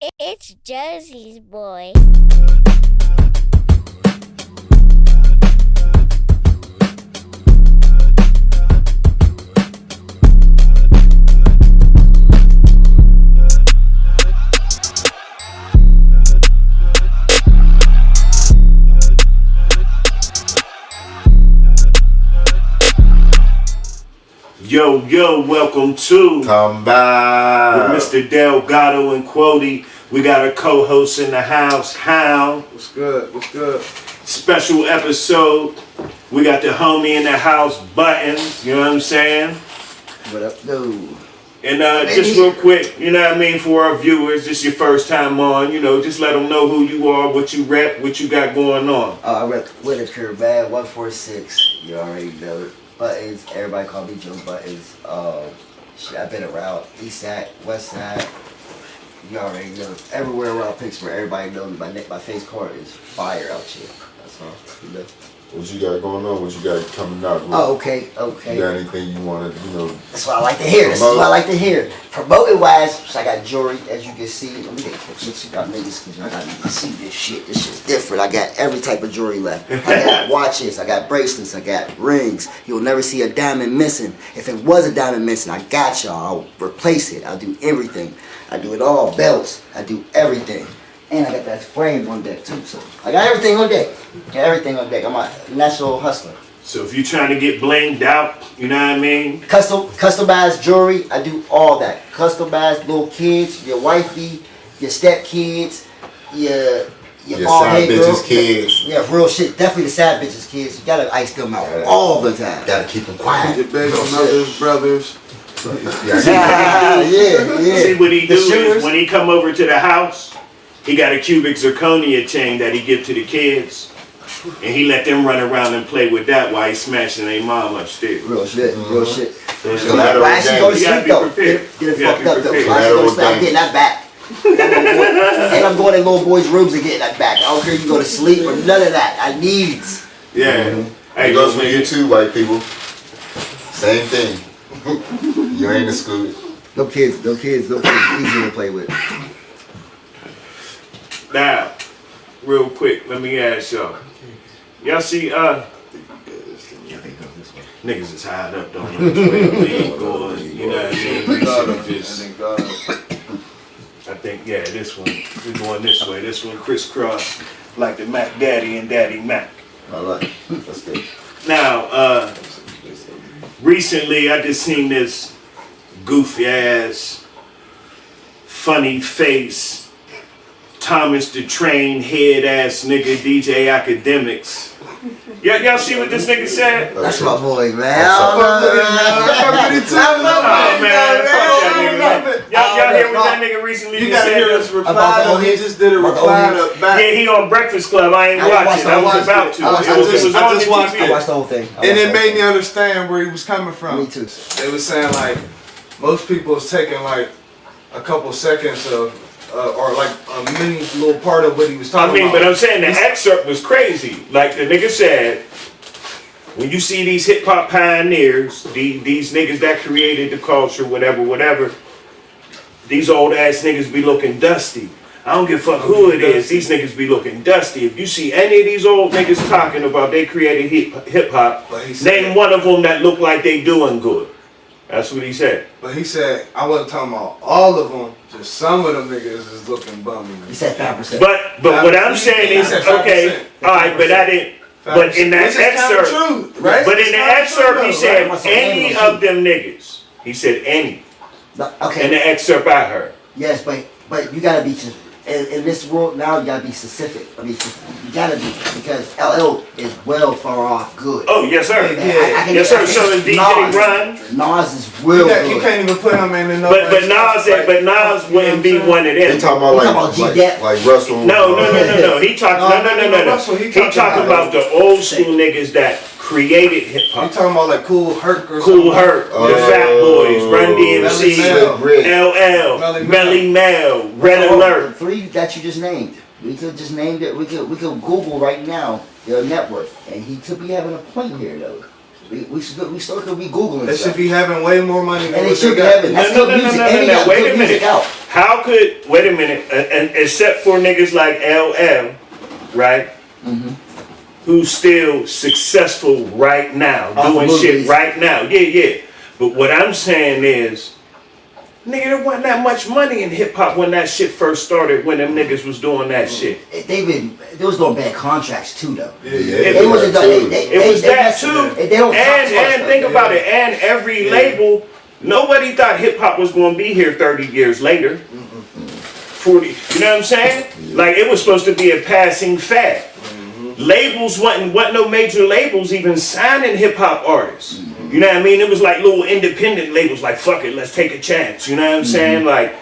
It's Josie's boy. Yo, welcome to Talkin Bout with Mr. Delgado Qwodie. We got a co-host in the house, HounD. What's good? What's good? Special episode. We got the homie in the house, Buddenz. You know what I'm saying? What up, dude? And just real quick, you know what I mean, for our viewers, this your first time on, you know, just let them know who you are, what you rep, what you got going on. I rep Whitaker, bad 146. You already know it. Buddenz, everybody call me Joe Buddenz. Shit, I've been around East Side, West Side. You already know. Everywhere around Pittsburgh, everybody knows me. My face card is fire out here. That's all. You know. What you got going on? What you got coming out with? Oh, okay. You got anything you want to, That's what I like to hear. This is what I like to hear. Promoting wise, so I got jewelry, as you can see. Let me get pictures of y'all niggas, because y'all gotta see this shit. This shit's different. I got every type of jewelry left. I got watches, I got bracelets, I got rings. You'll never see a diamond missing. If it was a diamond missing, I got y'all. I'll replace it. I'll do everything. I do it all. Belts. I do everything. And I got that frame on deck too. So I got everything on deck. Got everything on deck. I'm a natural hustler. So if you're trying to get blinged out, you know what I mean? Customized jewelry, I do all that. Customized little kids, your wifey, your step kids, your side bitches kids. Yeah, real shit. Definitely the side bitches kids. You gotta ice them out all the time. Gotta keep them quiet. Your baby mothers, brothers. yeah. See what he do is shooters. when he come over to the house, he got a cubic zirconia chain that he give to the kids, and he let them run around and play with that while he's smashing their mom upstairs. Real shit, real shit. So Why she go to you gotta sleep be though? prepared. Get it You gotta fucked be up though. prepared. Why she go to sleep? I'm getting that back. And I'm going in little boys' rooms and getting that back. I don't care if you go to sleep or none of that. I needs. Yeah. Hey, goes for you too, white people. Same thing. You ain't excluded. No kids, easy to play with. Now, real quick, let me ask y'all. Y'all see, niggas is high up, don't know which way the lead going. You know what I mean? We should've just, I think, yeah, this one. We're going this way. This one crisscross like the Mac Daddy and Daddy Mac. I like it. That's good. Now, recently I just seen this goofy ass, funny face, Thomas the Train head ass nigga, DJ Academics. Y'all see what this nigga said? That's my boy, man. Oh man, fuck that nigga. Y'all hear what that nigga recently You just gotta said? hear us reply though. He just did a reply to back. Yeah, he on Breakfast Club. I ain't watching. I was about to. I just watched I watched the whole thing. And it made me understand where he was coming from. Me too. They was saying like most people is taking like a couple seconds of or like a mini little part of what he was talking about. But I'm saying the excerpt was crazy. Like the nigga said, when you see these hip hop pioneers, these niggas that created the culture, whatever, these old ass niggas be looking dusty. I don't give a fuck who it is. These niggas be looking dusty. If you see any of these old niggas talking about they created hip hop, name one of them that look like they doing good. That's what he said. But he said, I wasn't talking about all of them, just some of them niggas is looking bummy. He said 5%. But what I'm saying is, okay, alright, but I didn't, but in that excerpt, true, right? but in the excerpt he said, Right. any of them niggas. He said any. Okay. In the excerpt I heard. Yes, but you gotta be in this world now. You gotta be specific. I mean, you gotta be, because LL is well far off good. Oh yes sir. Yeah. Yes sir. So is DJ Run. Nas is real good. You can't even put him in no. But Nas wouldn't be one of them. They talking about like Russell. No. He talking no. He talking about the old school niggas that created hip You hop. talking about like Cool Herc or Cool something? Herc, the Fat Boys, Run DMC, LL, Melly Mel, Red Alert. The three that you just named. We could just name it. We could Google right now their net worth, and he could be having a point here though. We still could be Googling They stuff. should be having way more money than And they what should they be got. having. That's good music. And he got Wait good a music minute. out. How could, wait a minute, and except for niggas like LL, right? Who's still successful right now, doing shit right now. Yeah. But what I'm saying is, nigga, there wasn't that much money in hip hop when that shit first started, when them niggas was doing that shit. They was doing bad contracts too, though. It was that too. They don't and think about it, and every label, nobody thought hip hop was going to be here 30 years later. 40, you know what I'm saying? Like, it was supposed to be a passing fad. Labels wasn't no major labels even signing hip hop artists. You know what I mean? It was like little independent labels, like, fuck it, let's take a chance. You know what I'm saying? Like,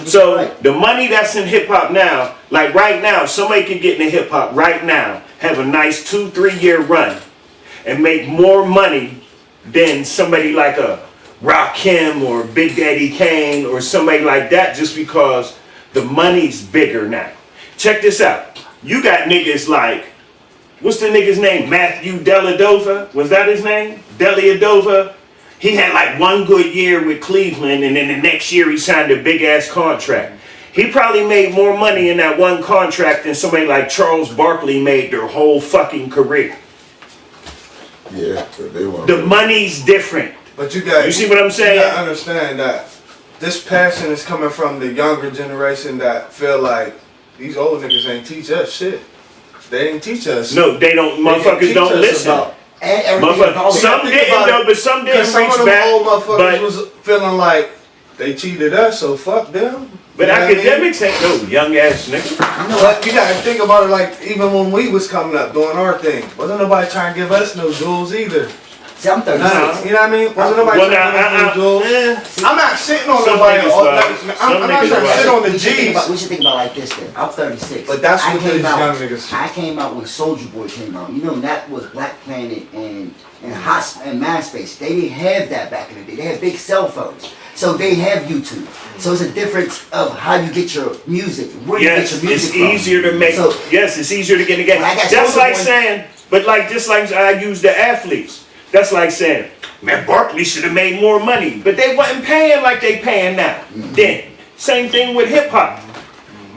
so right. the money that's in hip hop now, like right now, somebody could get into hip hop right now, have a nice 2-3 year run, and make more money than somebody like a Rakim or Big Daddy Kane or somebody like that, just because the money's bigger now. Check this out. You got niggas like, what's the nigga's name? Matthew Dellavedova? Was that his name? Dellavedova? He had like one good year with Cleveland, and then the next year he signed a big ass contract. He probably made more money in that one contract than somebody like Charles Barkley made their whole fucking career. Yeah, they want The money's different. But you see what I'm saying? You gotta understand that this passion is coming from the younger generation that feel like these old niggas ain't teach us shit. They ain't teach us. No, they don't. Motherfuckers don't listen. Some didn't though, but some didn't some reach of them back. old motherfuckers But, was feeling like they cheated us, so fuck them. but You know what I mean? academics ain't no young ass nigga. But you gotta think about it, like even when we was coming up doing our thing, wasn't nobody trying to give us no jewels either. See, I'm 36. You know what I mean? Wasn't nobody trying to give us no jewels. I'm not sitting on Some nobody. niggas I'm not trying to sit on the We G's. should think about it like this then. I'm 36. But that's I what came these out- young niggas. I came out when Soulja Boy came out. You know, that was Black Planet and MySpace. They didn't have that back in the day. They had big cell phones. So they have YouTube. So it's a difference of how you get your music. Where you get Yes, your music it's from. easier to make. So, Yes, it's easier to get again. When I got That's Soulja like Boy- saying, but like just like I use the athletes. That's like saying, man, Barkley should have made more money, but they wasn't paying like they paying now. Then same thing with hip hop.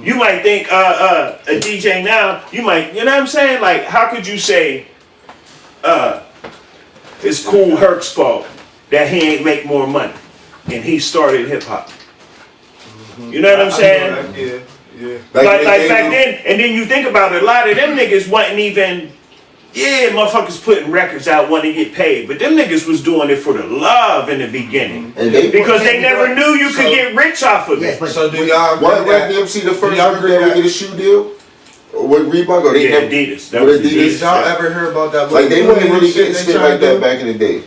You might think a DJ now, you might, you know what I'm saying? Like, how could you say it's Kool Herc's fault that he ain't make more money and he started hip hop? You know what I'm saying? Yeah. Like back then, and then you think about it, a lot of them niggas wasn't even, motherfuckers putting records out when they get paid, but them niggas was doing it for the love in the beginning. Because they never knew you could get rich off of it. So do y'all agree What that? DMC the first y'all group agree that that- would get a shoe deal? Or what Reebok? Or they Yeah, never- Adidas. That What was Adidas? Did y'all ever hear about that? Like they little wouldn't union really shit get they shit trying like to that do? back in the day.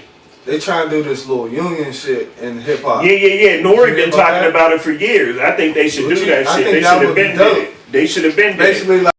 They trying to do this little union shit in hip hop. Yeah. Nori You hear been about talking that? about it for years. I think they should Would do you- that I shit. think They that should have would be been dope. did it. They should have been did it. Basically, like.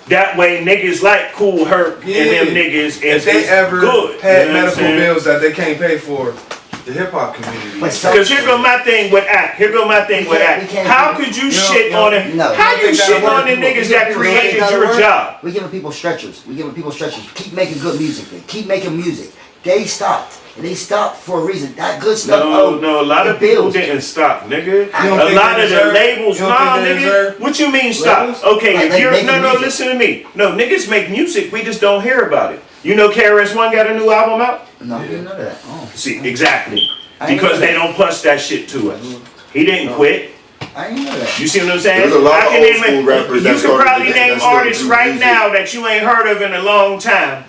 That way niggas like Kool Herc and them niggas if is they ever good. had You know what I'm medical saying? bills that they can't pay for, the hip hop community. But so- Because here go my thing with act. Here go my thing with we act. can't How do- could you You shit don't- on it? no. How You you don't think shit that'll on the work? niggas You that think created that'll your work? job? we giving people stretchers. We giving people stretchers. Keep making good music. Then. Keep making music. They stopped. And they stopped for a reason. That good stuff. No, a lot of it people builds. didn't stop, nigga. You don't A think lot they of the deserve- labels, you don't nah, think they nigga. deserve What you mean stop? labels? Okay, Like if they you're making no, music. listen to me. No, niggas make music. We just don't hear about it. You know, KRS-One got a new album out. No, I didn't know that. Oh. See, exactly. I didn't Because know they that. don't push that shit to us. He didn't quit. I didn't know that. You see what I'm saying? There's a lot I of can old name school rappers that you can started probably the game name that still artists do right music. now that you ain't heard of in a long time.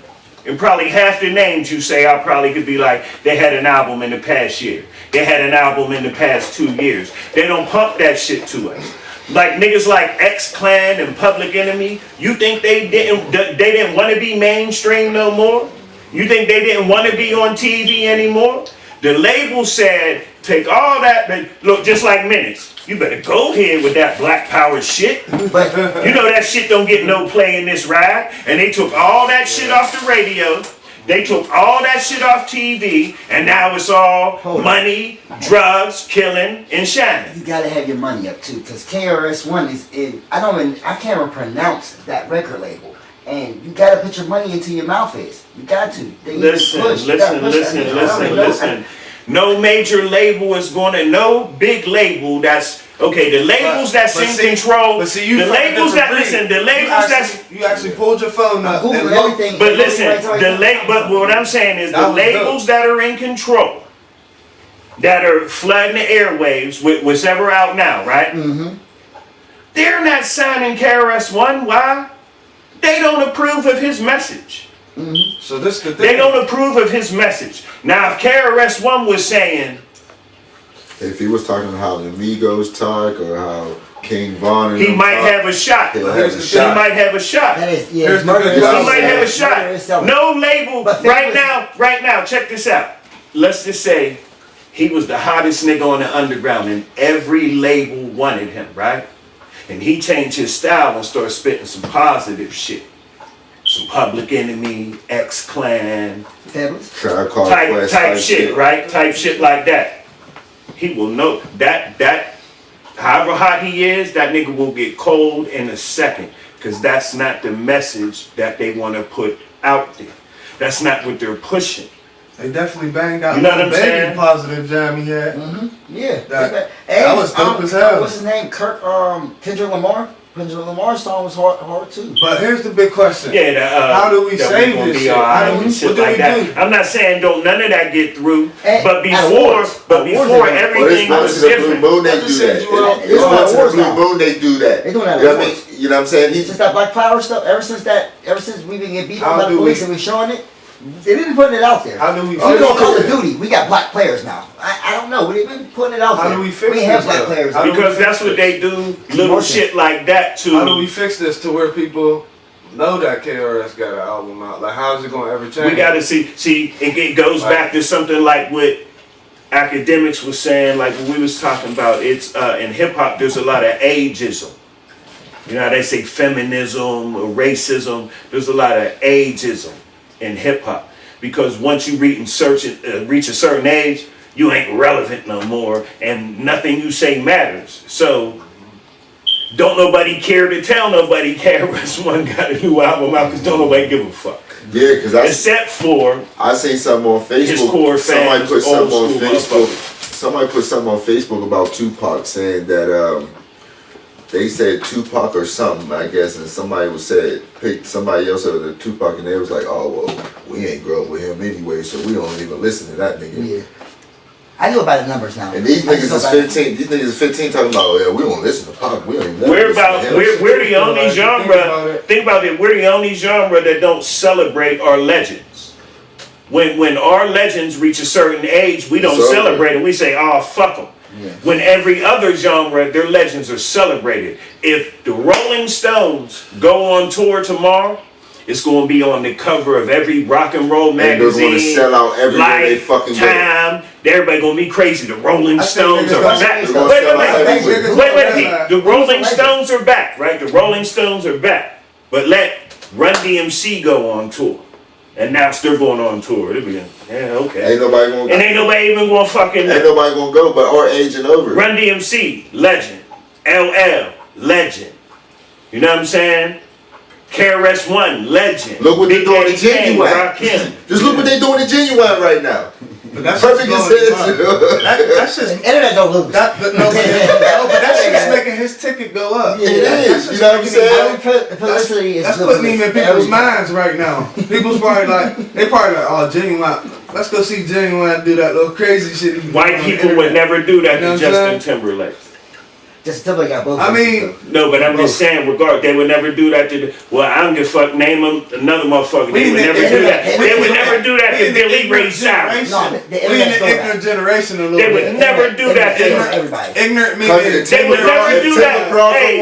And probably half the names you say, I probably could be like, they had an album in the past year. They had an album in the past 2 years. They don't pump that shit to us. Like niggas like X-Clan and Public Enemy, you think they didn't want to be mainstream no more? You think they didn't want to be on TV anymore? The label said, take all that, but look, just like Minutes. You better go ahead with that Black Power shit. But You know that shit don't get no play in this ride. And they took all that shit off the radio. They took all that shit off TV. And now it's all money, drugs, killing, and shining. you gotta have your money up too, because KRS-One is in. I can't even pronounce that record label. And you gotta put your money into your mouth is. You got to. They Listen. No major label is no big label that's, okay, the labels that's in control, But see, you the labels that, listen, the labels that's, you actually pulled your phone up Google and looked. everything. but listen, but what I'm saying is That the was labels that are in control, that are flooding the airwaves with what's ever out now, right? Mm-hmm. They're not signing KRS-One. Why? They don't approve of his message. So this the thing. They don't approve of his message. Now, if KRS-One was saying, If he was talking how the Migos talk or how King Von and he them might talk, have a shot. he'll Here's have a the He shot. might have a shot. That is, yeah, Here's the murder big is He problem. might have a Murder is shot. selling. No label. But Right famous- now, check this out. Let's just say he was the hottest nigga on the underground and every label wanted him, right? And he changed his style and started spitting some positive shit. Some Public Enemy, X-Clan, Fabulous. Tribe Called type Quest shit, right? Type shit like that. He will know that however hot he is, that nigga will get cold in a second. Cause that's not the message that they want to put out there. That's not what they're pushing. They definitely banged out You know what Lil I'm Baby saying? positive jam he had. Yeah. That And, was dope as hell. What's his name? Kendrick Lamar? Kendrick Lamar's song was hard too. But here's the big question. Yeah, How do we that save gonna this be shit? all right How do and we- shit what do like we that. do? I'm not saying don't none of that get through, At- but at before, awards. Awards everything Well, it's was to the Blue different. Moon they I do just that. said you were- It's It's on to the awards Blue now. Moon they do that. They doing that You know what I awards. mean? You know what I'm saying? Since that Black Power stuff, ever since we been getting beat How up by the do we- police and we showing it, they've been putting it out there. How do we Oh, fix on Call of this? Duty, we got black players now. I don't know, they've been putting it out How there. do we fix ain't have this, black though? players. How do we Because fix that's what this? they do, little Promotion. shit like that to. How do we fix this to where people know that KRS got an album out? Like, how is it gonna ever change? We gotta see, it goes back to something like what academics was saying, like what we was talking about. It's in hip hop, there's a lot of ageism. You know how they say feminism or racism. There's a lot of ageism in hip hop because once you reach a certain age, you ain't relevant no more, and nothing you say matters. So don't nobody care to tell nobody KRS-One got a new album out because don't nobody give a fuck. Yeah, because Except for I seen something on his Facebook. core Somebody fans, put something old on school Facebook. motherfuckers. Somebody put something on Facebook about Tupac saying that they said Tupac or something, I guess, and somebody picked somebody else over the Tupac, and they was like, oh well, we ain't grow up with him anyway, so we don't even listen to that nigga. Yeah. I know about the numbers now. And these I just niggas know is about 15. These niggas is 15 talking about, oh, yeah, we don't listen to Pac. We don't even never We're listen about to him. we're the only Think about genre. it. Think about it. We're the only genre that don't celebrate our legends. When our legends reach a certain age, we don't It's over. celebrate them. We say, "Oh, fuck them." Yeah. When every other genre, their legends are celebrated. If the Rolling Stones go on tour tomorrow, it's going to be on the cover of every rock and roll And they're magazine. going to sell out everywhere they fucking go. Lifetime. Everybody going to be crazy. The Rolling I think Stones niggas are gonna- back. They're gonna sell out everywhere. Wait, the Rolling Stones are back, right? The Rolling Stones are back. But let Run DMC go on tour. Announce they're going on tour. They'll be like, yeah, okay. Ain't nobody gonna And ain't nobody even going to fucking Ain't nobody gonna go, but our age and over. Run DMC, legend. LL, legend. You know what I'm saying? KRS-One, legend. Look what Big they're doing Daddy to Kane, Genuine. Rakim. Just look what they're doing to Genuine right now. But that's Perfect just example. That's just The internet don't lose. but that's just making his ticket go up. Yeah, It That's is. just You know what I'm making him- saying? The publicity is That's good putting for him in every people's time. minds right now. People's probably like, they probably like, oh, Genuine. Let's go see Genuine do that little crazy shit. he be White doing on the people would internet. never do that You know to what I'm Justin saying? Timberlake. Just tell me I got both. I mean, No, but I'm just saying, regard, they would never do that to, well, I don't give a fuck, name them another motherfucker. They would never do that. They would never do that to Billy Ray Cyrus. No, we in the ignorant generation a little They bit. would never do that to everybody. Ignorant meaning They would never do that. Hey, they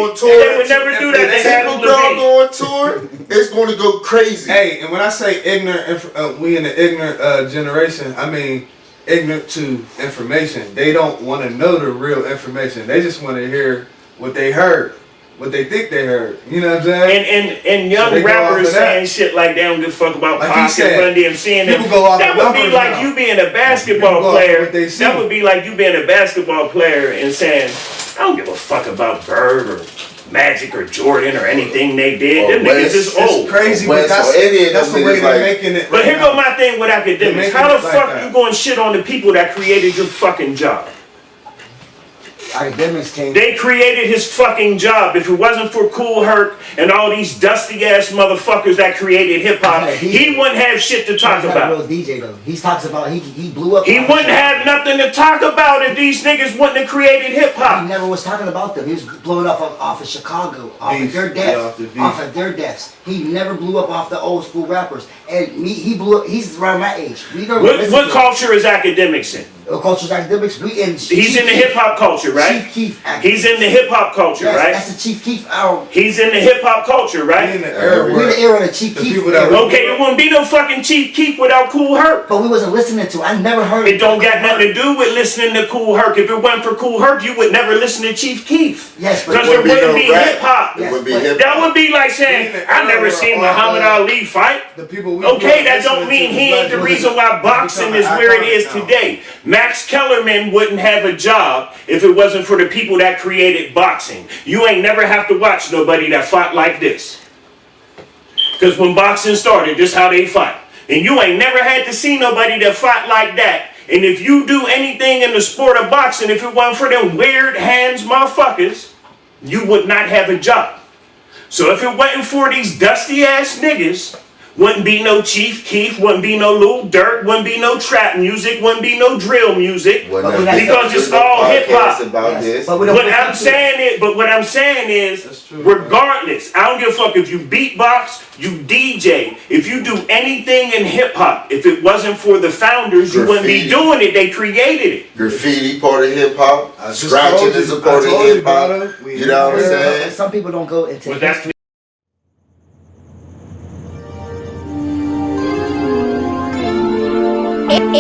would never do that to Adam Levine. Go on tour, it's going to go crazy. Hey, and when I say ignorant, we in the ignorant generation, I mean ignorant to information. They don't want to know the real information. They just want to hear what they heard, what they think they heard. You know what I'm saying? And young So rappers saying shit like they don't give a fuck about Like Pac and Run DMC and them. people go off That the would be numbers like now. you being a basketball People go off player. what they see. That would be like you being a basketball player and saying, I don't give a fuck about Bird or Magic or Jordan or anything they did. Them niggas is old. It's crazy, West but or any of that's them the way niggas they're like- making it. But here go my thing with academics. They're How making the it fuck like that. you going shit on the people that created your fucking job? Academics came. They created his fucking job. If it wasn't for Kool Herc and all these dusty ass motherfuckers that created hip hop, Yeah, he wouldn't have shit to talk He's not a about. real DJ though. He talks about he blew up. He wouldn't have nothing to talk about if these niggas wouldn't have created hip He hop. never was talking about them. He was blowing up off of Chicago, off of Beef. their Yeah, deaths, off the beef. off of their deaths. He never blew up off the old school rappers. And me, he blew up. He's around my age. We don't listen What to culture is academics in? culture's academics. We in. He's in the hip hop culture, right? Chief Keef. He's in the hip hop culture, That's, right? That's the Chief Keef. Our He's in the hip hop culture, We in right? the era we're in where the era of the Chief the Keef. people that era. Okay, it wouldn't be no fucking Chief Keef without Kool Herc. But we wasn't listening to. I never heard. It don't got nothing to do with listening to Kool Herc. If it wasn't for Kool Herc, you would never listen to Chief Keef. Yes, but Because there wouldn't be wouldn't no be rap. hip hop. It would be Yes, hip That would be like saying, I never seen Muhammad Ali fight. the people we Okay, grew that up don't listening mean to he ain't the was reason why boxing is becoming where it is iconic now. today. Max Kellerman wouldn't have a job if it wasn't for the people that created boxing. You ain't never have to watch nobody that fought like this. Because when boxing started, this how they fight. And you ain't never had to see nobody that fought like that. And if you do anything in the sport of boxing, if it wasn't for them weird hands motherfuckers, you would not have a job. So if it wasn't for these dusty ass niggas, wouldn't be no Chief Keef, wouldn't be no Lil Durk, wouldn't be no trap music, wouldn't be no drill music. Wouldn't But have because been it's no all podcast hip-hop. about Yes, this. but we don't What listen I'm to saying is, but what I'm saying That's is, true, regardless, I don't give a fuck if you beatbox, you DJ, if you do anything in hip hop, if it wasn't for the founders, you wouldn't be Graffiti. doing it. They created it. Graffiti part of hip hop. I just Scratching told is you- a part I of told you, hip hop. brother. We You know what I'm in the era. saying? Some people don't go into. Well, that's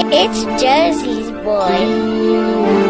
It's Josie's boy.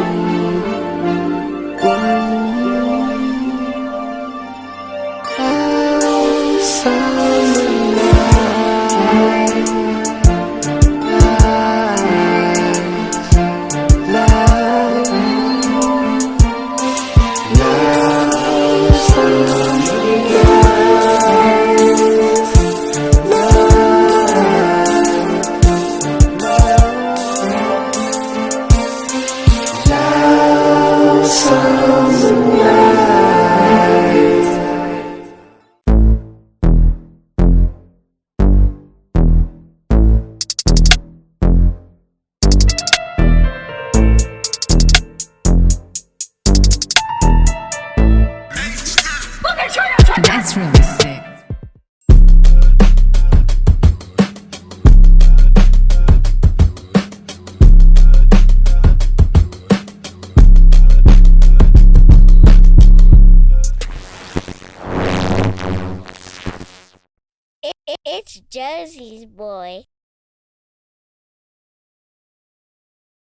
That's really sick. It's Josie's boy.